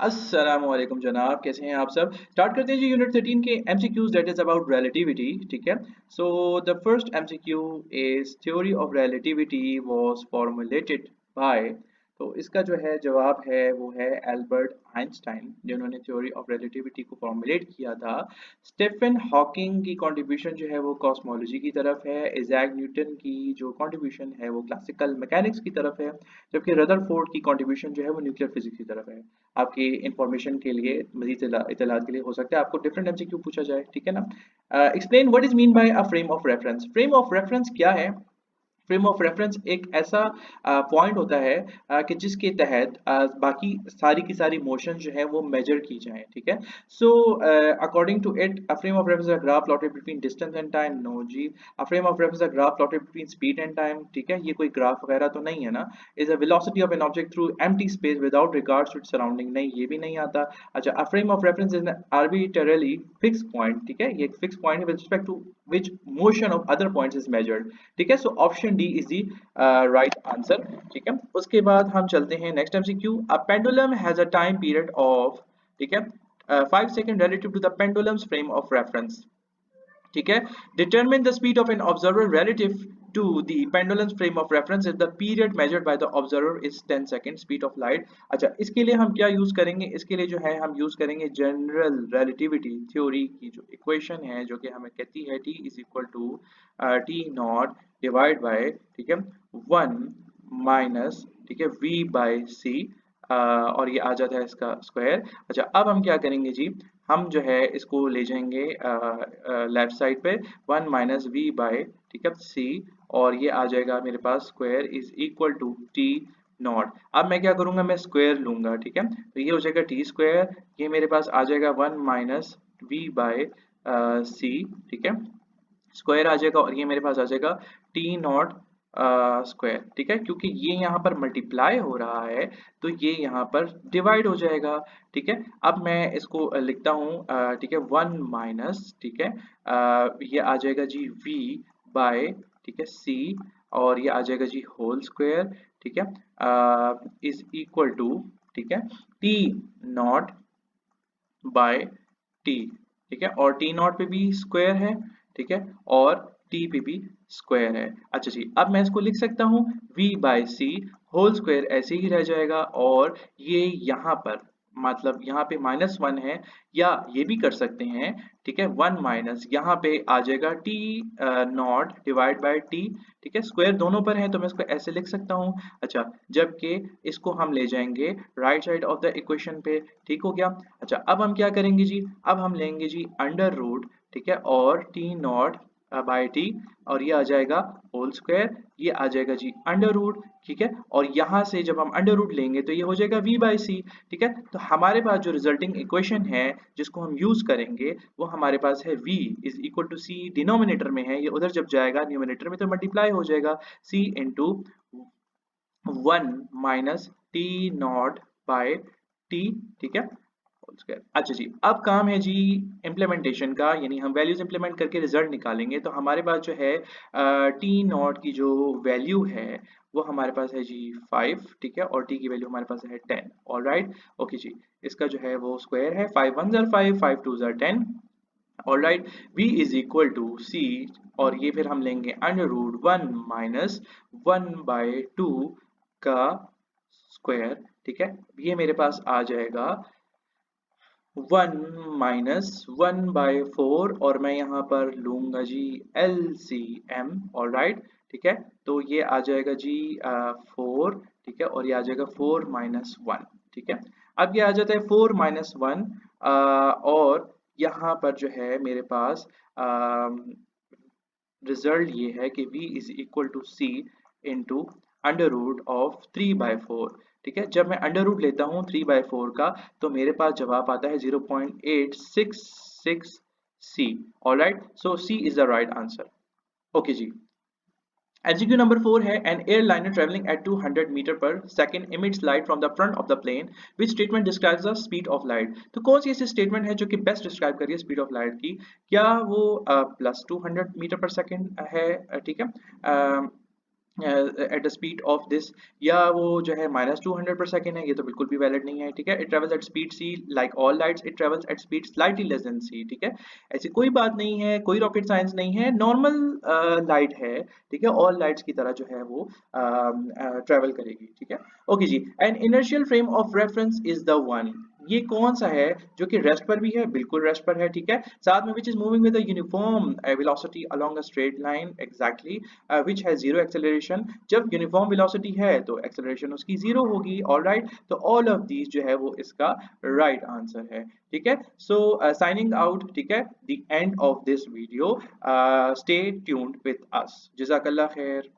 अस्सलाम वालेकुम जनाब, कैसे हैं आप सब। स्टार्ट करते हैं जी यूनिट 13 के MCQs that is about relativity. ठीक है, so the first MCQ is theory of relativity was formulated bye. तो इसका जो है जवाब है वो है एल्बर्ट आइंस्टाइन, जिन्होंने थ्योरी ऑफ रिलेटिविटी को फॉर्मुलेट किया था। स्टीफन हॉकिंग की कंट्रीब्यूशन जो है वो कॉस्मोलॉजी की तरफ है। इजैक न्यूटन की जो कंट्रीब्यूशन है वो क्लासिकल मैकेनिक्स की तरफ है, जबकि रदरफोर्ड की कंट्रीब्यूशन जो है वो न्यूक्लियर फिजिक्स की तरफ है। आपकी इंफॉर्मेशन के लिए, मजीद इतलात के लिए हो सकता है आपको डिफरेंट एमसीक्यू पूछा जाए। ठीक है ना। Explain what is mean by a frame of reference. Frame of reference क्या है? फ्रेम ऑफ रेफरेंस एक ऐसा पॉइंट होता है कि जिसके तहत बाकी सारी की सारी मोशन जो है वो मेजर की जाए। ठीक है, so according to it a frame of reference a graph plotted between distance and time. No जी, a frame of reference a graph plotted between speed and time. ठीक है, ये कोई ग्राफ वगैरह तो नहीं है ना। Is a velocity of an object through empty space without regards to its surrounding. नहीं, ये भी नहीं आता। अच्छा, a frame of reference is an arbitrarily fix point. ठीक है, ये एक फिक्स पॉइंट है with respect to which motion of other points is measured. ठीक है, so option D is the right answer. ठीक है, उसके बाद हम चलते हैं next MCQ. A pendulum has a time period of, ठीक है, 5 second relative to the pendulum's frame of reference. ठीक है, determine the speed of an observer relative to the pendulum's frame of reference if the period measured by the observer is 10 second, speed of light. अच्छा, इसके लिए हम क्या use करेंगे? इसके लिए जो है हम यूज करेंगे जनरल रिलेटिविटी थ्योरी की जो इक्वेशन है, जो कि हमें कहती है t is equal to T naught divide by, ठीक है, 1 माइनस, ठीक है, v बाय c, और ये आ जाता है इसका स्क्वायर। अच्छा, अब हम क्या करेंगे जी, हम जो है इसको ले जाएंगे लेफ्ट साइड पे, 1 माइनस वी बाय, ठीक है, सी, और ये आ जाएगा मेरे पास square is equal to T naught. अब मैं क्या करूंगा, मैं स्क्वायर लूंगा। ठीक है, तो ये हो जाएगा टी स्क्वायर, ये मेरे पास आ जाएगा 1 माइनस वी बाय सी। ठीक है, स्क्वायर आ जाएगा और ये मेरे पास आ जाएगा टी नॉट स्क्वायर। ठीक है, क्योंकि ये यहाँ पर मल्टीप्लाई हो रहा है तो ये यहाँ पर डिवाइड हो जाएगा। ठीक है, अब मैं इसको लिखता हूँ, ठीक है, 1 माइनस, ठीक है, ये आ जाएगा जी v बाय, ठीक है, c, और ये आ जाएगा जी होल स्क्वायर। ठीक है, इज इक्वल टू, ठीक है, टी नॉट बाय टी। ठीक है, और टी नॉट पे भी स्क्वायर है। ठीक है, और टी पे भी स्क्वायर है। अच्छा जी, अब मैं इसको लिख सकता हूँ v बाय सी होल स्क्वायर, ऐसे ही रह जाएगा, और ये यहाँ पर मतलब यहाँ पे -1 है, या ये भी कर सकते हैं। ठीक है, 1 माइनस यहाँ पे आ जाएगा T naught divide bye T. ठीक है, स्क्वायर दोनों पर है तो मैं इसको ऐसे लिख सकता हूँ। अच्छा, जबकि इसको हम ले जाएंगे right side of the equation पे। ठीक हो गया। अच्छा, अब हम क्या करेंगे जी, अब हम लेंगे जी अंडर रूट, ठीक है, और टी नॉट बाय टी, और ये आ जाएगा होल स्क्वायर, ये आ जाएगा जी अंडर रूट। ठीक है, और यहाँ से जब हम अंडर रूट लेंगे तो ये हो जाएगा v बाई सी। ठीक है, तो हमारे पास जो रिजल्टिंग इक्वेशन है जिसको हम यूज करेंगे वो हमारे पास है v is equal to C, denominator में है, ये उधर जब जाएगा न्यूमिनेटर में तो मल्टीप्लाई हो जाएगा, c into 1 minus T naught by T. ठीक है, होल स्क्वायर। अच्छा जी, अब काम है जी इम्प्लीमेंटेशन का, यानी हम वैल्यूज इम्प्लीमेंट करके रिजल्ट निकालेंगे। तो हमारे पास जो है टी नॉट की जो वैल्यू है वो हमारे पास है जी 5। ठीक है, और टी की वैल्यू हमारे पास है 10। ऑल राइट, ओके जी, इसका जो है वो स्क्वायर है, 5 1 ज़र 5, 5 2 ज़र 10। All right, v is equal to c, और ये फिर हम लेंगे अंडर रूट 1 माइनस 1 बाय 2 का स्क्वायर। ठीक है, ये मेरे पास आ जाएगा 1 माइनस 1 बाय 4, और मैं यहाँ पर लूंगा जी LCM। ऑल राइट, ठीक है, तो ये आ जाएगा जी 4। ठीक है, और ये आ जाएगा 4 माइनस 1। ठीक है, अब ये आ जाता है 4 माइनस 1, और यहाँ पर जो है मेरे पास रिजल्ट ये है कि v is equal to C into under root of 3/4। ठीक है, जब मैं अंडर रूट लेता हूँ 3/4 का तो मेरे पास जवाब आता है 0.866 c। Alright, so c is the right answer. Okay जी, एमसीक्यू नंबर 4 है, an airliner travelling at 200 metre per second emits light from the front of the plane, which statement describes the speed of light. तो कौन सी ऐसी statement है जो कि best describe कर रही है स्पीड ऑफ लाइट की? क्या वो प्लस 200 मीटर पर सेकंड है? ठीक है, at the speed of this, या वो जो है -200 पर सेकेंड है, ये तो बिल्कुल भी वैलिड नहीं है। ठीक है, it travels at speed C like all lights, it travels at speed slightly less than C. ठीक है, ऐसी कोई बात नहीं है, कोई रॉकेट साइंस नहीं है, नॉर्मल लाइट है। ठीक है, ऑल लाइट्स की तरह जो है वो ट्रेवल करेगी। ठीक है, ओके जी। And inertial frame of reference is the one, ये कौन सा है जो कि रेस्ट पर भी है, बिल्कुल रेस्ट पर है। ठीक है, साथ में which is moving with a uniform velocity along a straight line, exactly, which has zero acceleration. जब यूनिफॉर्म वेलोसिटी है तो एक्सेलरेशन उसकी जीरो होगी। ऑलराइट, तो ऑल ऑफ दीज जो है वो इसका राइट आंसर है। ठीक है, सो साइनिंग आउट। ठीक है, the end of this video, stay tuned with us, जज़ाकल्लाह खैर।